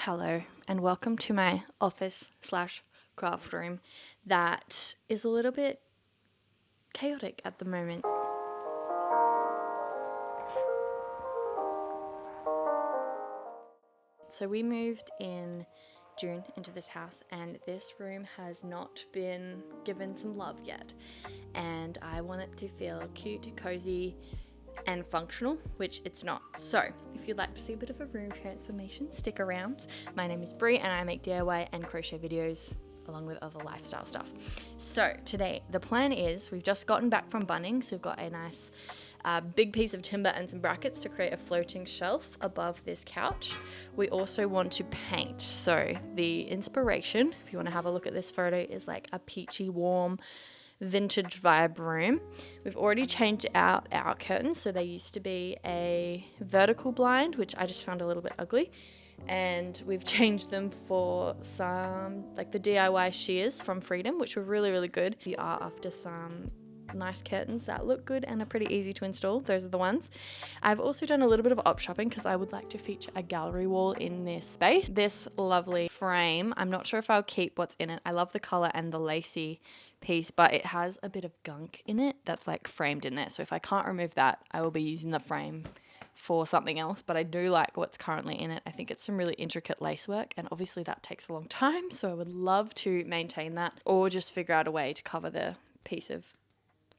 Hello and welcome to my office slash craft room that is a little bit chaotic at the moment. So we moved in June into this house and this room has not been given some love yet, and I want it to feel cute, cozy and functional, which it's not. So if you'd like to see a bit of a room transformation, stick around. My name is Brie and I make DIY and crochet videos along with other lifestyle stuff. So today the plan is, we've just gotten back from Bunnings. We've got a nice big piece of timber and some brackets to create a floating shelf above this couch. We also want to paint. So the inspiration, if you want to have a look at this photo, is like a peachy warm vintage vibe room. We've already changed out our curtains, so they used to be a vertical blind, which I just found a little bit ugly, and we've changed them for some like the DIY shears from Freedom, which were really good. We are after some nice curtains that look good and are pretty easy to install. Those are the ones. I've also done a little bit of op shopping because I would like to feature a gallery wall in this space. This lovely frame, I'm not sure if I'll keep what's in it. I love the color and the lacy piece, but it has a bit of gunk in it that's like framed in there. So if I can't remove that, I will be using the frame for something else, but I do like what's currently in it. I think it's some really intricate lace work, and obviously that takes a long time, so I would love to maintain that or just figure out a way to cover the piece of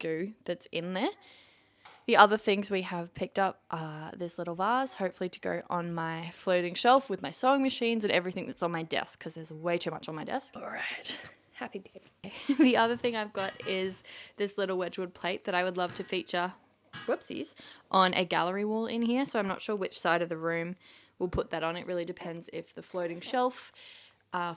goo that's in there. The other things we have picked up are this little vase, hopefully to go on my floating shelf with my sewing machines and everything that's on my desk, because there's way too much on my desk. All right, happy day. The other thing I've got is this little Wedgwood plate that I would love to feature, whoopsies, on a gallery wall in here. So I'm not sure which side of the room we'll put that on. It really depends if the floating shelf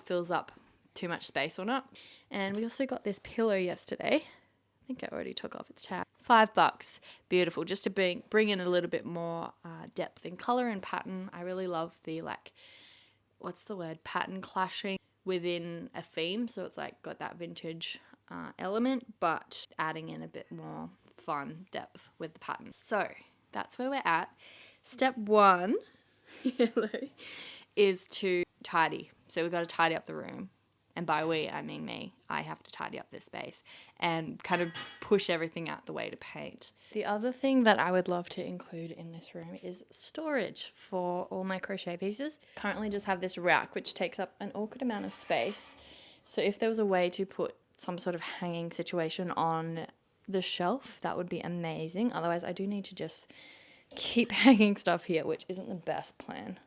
fills up too much space or not. And we also got this pillow yesterday. I think I already took off its tag. $5, beautiful, just to bring in a little bit more depth in color and pattern. I really love the pattern clashing within a theme. So it's like got that vintage element, but adding in a bit more fun depth with the pattern. So that's where we're at. Step one is to tidy. So we've got to tidy up the room. And by we, I mean me. I have to tidy up this space and kind of push everything out the way to paint. The other thing that I would love to include in this room is storage for all my crochet pieces. Currently just have this rack which takes up an awkward amount of space. So if there was a way to put some sort of hanging situation on the shelf, that would be amazing. Otherwise, I do need to just keep hanging stuff here, which isn't the best plan,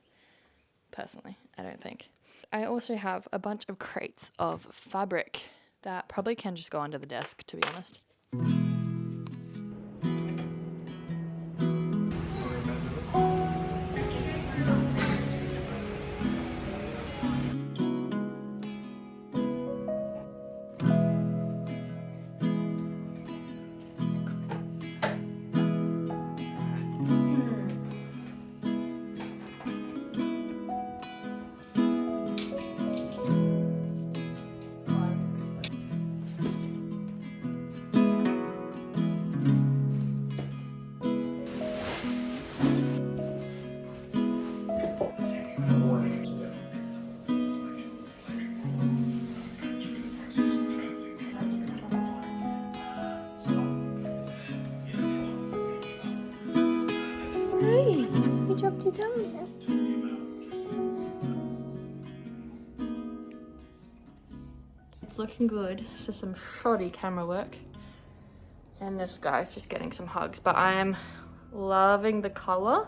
personally, I don't think. I also have a bunch of crates of fabric that probably can just go under the desk, to be honest. Hey, you dropped your tongue. It's looking good. It's just some shoddy camera work. And this guy's just getting some hugs, but I am loving the color.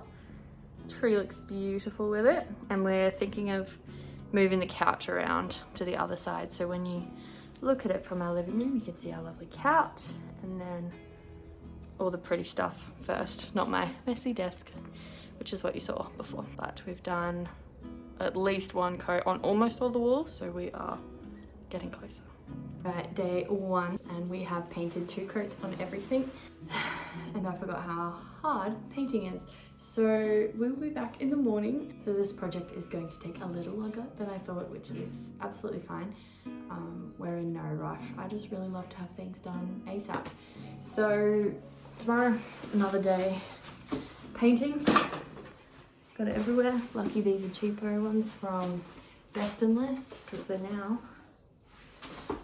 Tree looks beautiful with it. And we're thinking of moving the couch around to the other side. So when you look at it from our living room, you can see our lovely couch and then all the pretty stuff first, not my messy desk, which is what you saw before. But we've done at least one coat on almost all the walls, so we are getting closer. Right, day one, and we have painted 2 coats on everything. And I forgot how hard painting is. So we'll be back in the morning. So this project is going to take a little longer than I thought, which is absolutely fine. We're in no rush. I just really love to have things done ASAP. So tomorrow, another day painting. Got it everywhere. Lucky these are cheaper ones from Best and List because they're now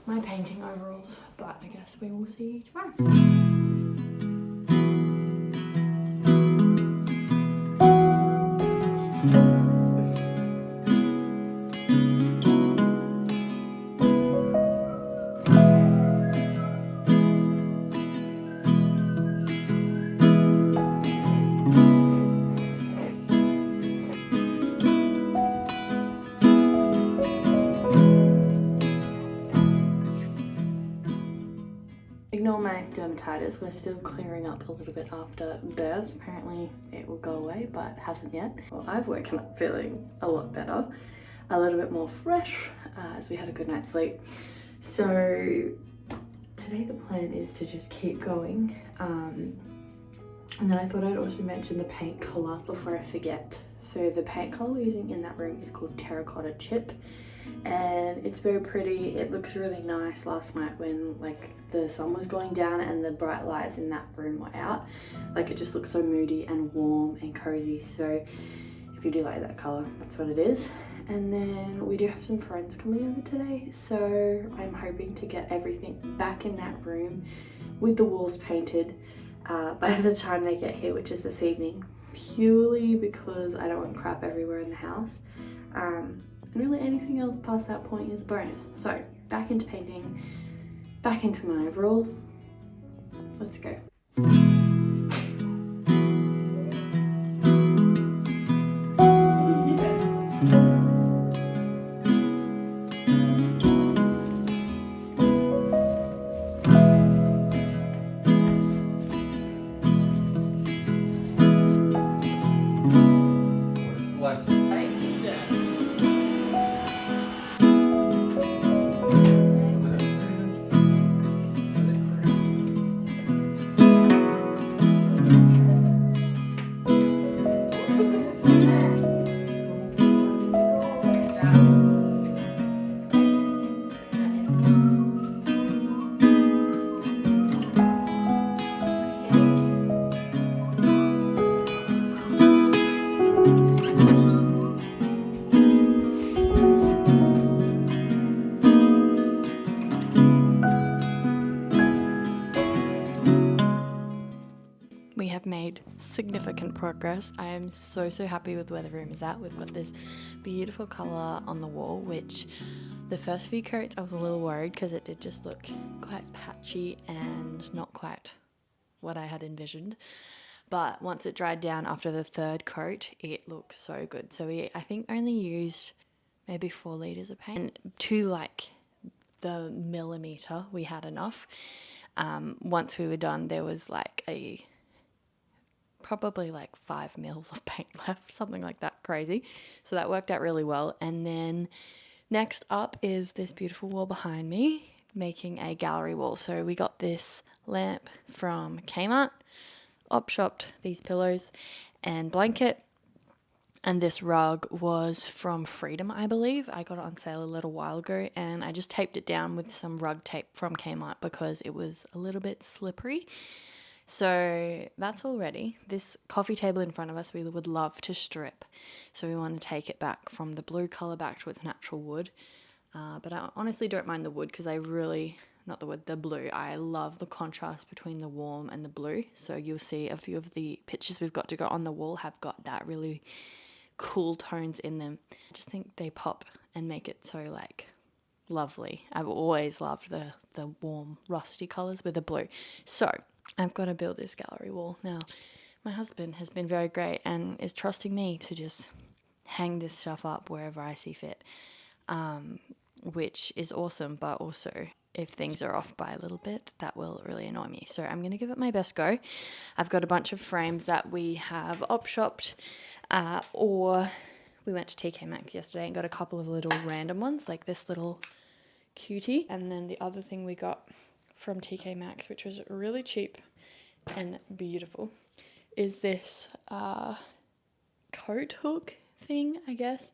my painting overalls. But I guess we will see tomorrow. Ignore my dermatitis, we're still clearing up a little bit after birth. Apparently it will go away, but hasn't yet. Well, I've woken up feeling a lot better, a little bit more fresh, as we had a good night's sleep. So today the plan is to just keep going. And then I thought I'd also mention the paint colour before I forget. So the paint colour we're using in that room is called Terracotta Chip, and it's very pretty. It looks really nice last night when like the sun was going down and the bright lights in that room were out. Like it just looks so moody and warm and cozy. So if you do like that colour, that's what it is. And then we do have some friends coming over today, so I'm hoping to get everything back in that room with the walls painted by the time they get here, which is this evening, purely because I don't want crap everywhere in the house. And really anything else past that point is a bonus. So back into painting, back into my overalls. Let's go. We have made significant progress. I am so happy with where the room is at. We've got this beautiful colour on the wall, which the first few coats I was a little worried because it did just look quite patchy and not quite what I had envisioned. But once it dried down after the third coat, it looks so good. So I think only used maybe 4 litres of paint. And to like the millimetre, we had enough. Once we were done, there was like probably like 5 mils of paint left, something like that, crazy. So that worked out really well. And then next up is this beautiful wall behind me, making a gallery wall. So we got this lamp from Kmart, op-shopped these pillows and blanket, and this rug was from Freedom, I believe. I got it on sale a little while ago, and I just taped it down with some rug tape from Kmart because it was a little bit slippery. So that's all ready. This coffee table in front of us we would love to strip. So we want to take it back from the blue colour back to its natural wood. But I honestly don't mind the wood because I really, not the wood, the blue. I love the contrast between the warm and the blue. So you'll see a few of the pictures we've got to go on the wall have got that really cool tones in them. I just think they pop and make it so like lovely. I've always loved the warm rusty colours with the blue. So I've got to build this gallery wall. Now, my husband has been very great and is trusting me to just hang this stuff up wherever I see fit, which is awesome, but also if things are off by a little bit, that will really annoy me. So I'm going to give it my best go. I've got a bunch of frames that we have op-shopped, or we went to TK Maxx yesterday and got a couple of little random ones, like this little cutie. And then the other thing we got from TK Maxx, which was really cheap and beautiful, is this coat hook thing, I guess,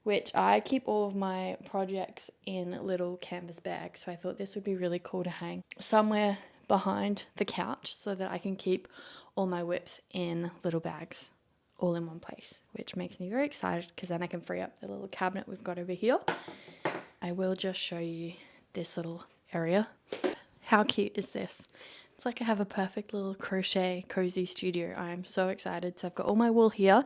which I keep all of my projects in little canvas bags. So I thought this would be really cool to hang somewhere behind the couch so that I can keep all my whips in little bags all in one place, which makes me very excited because then I can free up the little cabinet we've got over here. I will just show you this little area. How cute is this? It's like I have a perfect little crochet cozy studio. I'm so excited. So I've got all my wool here,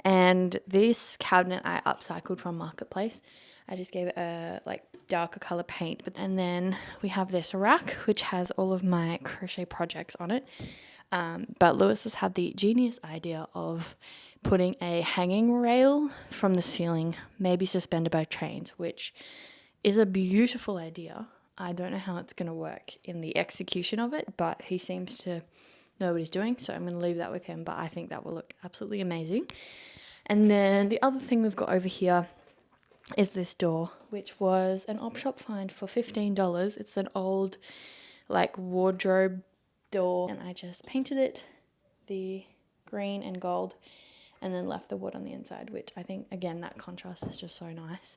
and this cabinet I upcycled from Marketplace. I just gave it a like darker color paint, and then we have this rack which has all of my crochet projects on it. But Lewis has had the genius idea of putting a hanging rail from the ceiling, maybe suspended by chains, which is a beautiful idea. I don't know how it's going to work in the execution of it, but he seems to know what he's doing, so I'm going to leave that with him, but I think that will look absolutely amazing. And then the other thing we've got over here is this door, which was an op shop find for $15. It's an old like wardrobe door, and I just painted it the green and gold and then left the wood on the inside, which I think again that contrast is just so nice.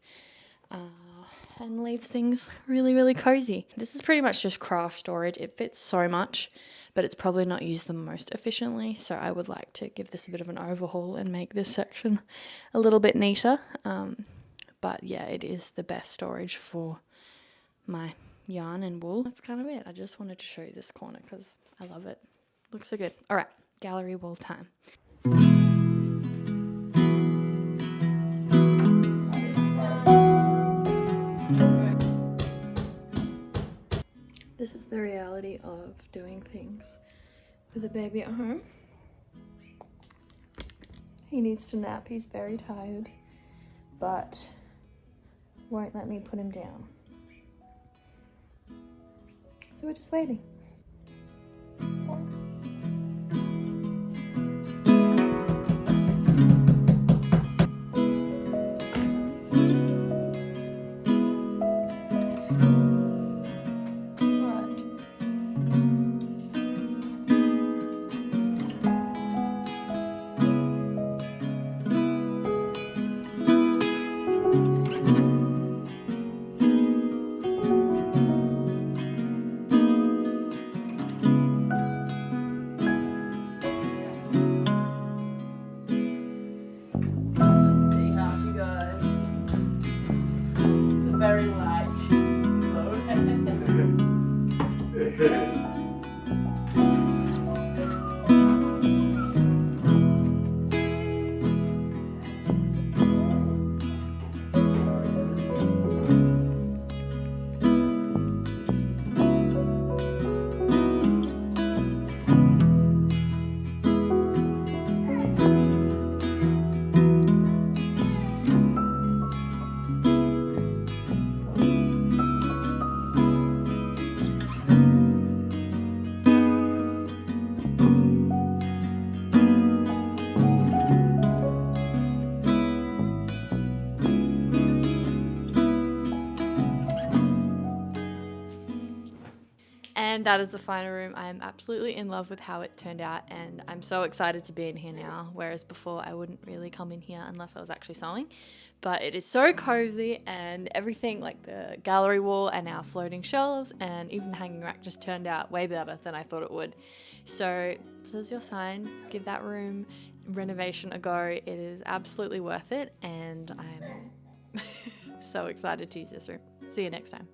And leaves things really, really cozy. This is pretty much just craft storage. It fits so much, but it's probably not used the most efficiently, so I would like to give this a bit of an overhaul and make this section a little bit neater. But yeah, it is the best storage for my yarn and wool. That's kind of it. I just wanted to show you this corner because I love it. Looks so good. All right, gallery wall time. This is the reality of doing things with a baby at home. He needs to nap, he's very tired, but won't let me put him down. So we're just waiting. Very light. And that is the final room. I am absolutely in love with how it turned out, and I'm so excited to be in here now, whereas before I wouldn't really come in here unless I was actually sewing. But it is so cozy, and everything like the gallery wall and our floating shelves and even the hanging rack just turned out way better than I thought it would. So this is your sign. Give that room renovation a go. It is absolutely worth it, and I'm so excited to use this room. See you next time.